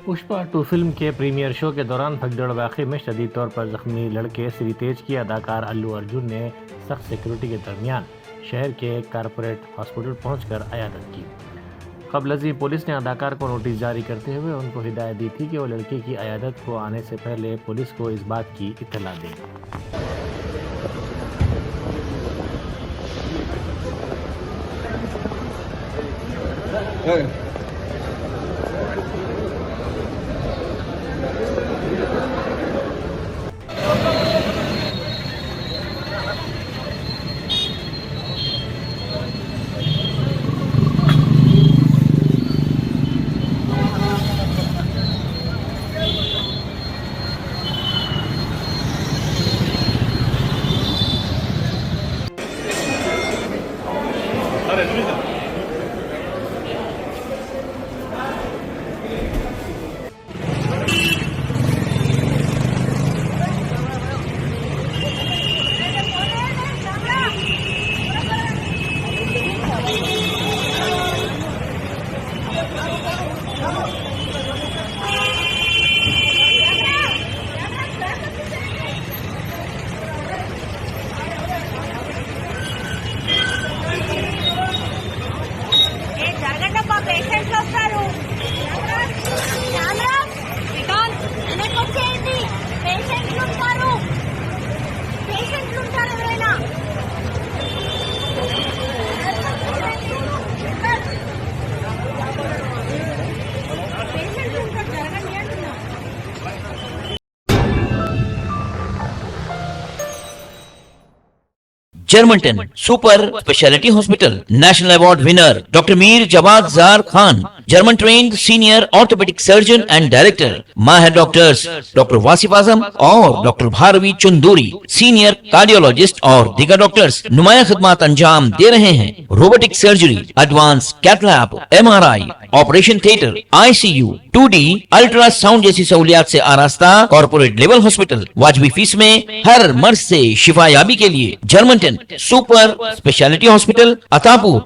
Pushpa 2 film के premiere show के दौरान भगदड़ वाक़े में शदीद तौर पर जख्मी लड़के श्रीतेज की अदाकार अल्लू अर्जुन ने सख्त सिक्योरिटी के दरमियान शहर के एक कारपोरेट हॉस्पिटल पहुंचकर अयादत की। क़ब्ल पुलिस ने अदाकार को नोटिस जारी करते हुए उनको हिदायत दी थी कि वो लड़के की अयादत को आने से पहले पुलिस को इस बात की इत्तला दें। పేషెంట్లు వస్తారు. కెమెరా రికార్డ్ వెనక్కి వచ్చేయండి. పేషెంట్లు ఉంటారు ఎవరైనా. పేషెంట్లు ఉంటారు జరగండి అంటున్నా. जर्मनटन super speciality hospital national award winner doctor Mir Jawad Zar Khan, German trained senior orthopaedic surgeon and director, माहिर डॉक्टर्स डॉक्टर वासिफ आजम और doctor Bharavi Chunduri, senior cardiologist और दीगर डॉक्टर्स नुमाया खिदमत अंजाम दे रहे हैं। Robotic surgery, advance cath lab, MRI, operation theatre, ICU, 2D ultrasound जैसी सहूलियात से आरास्ता कॉर्पोरेट लेवल हॉस्पिटल। वाजबी फीस में हर मर्ज से शिफायाबी के लिए Germanton super speciality hospital, Attapur,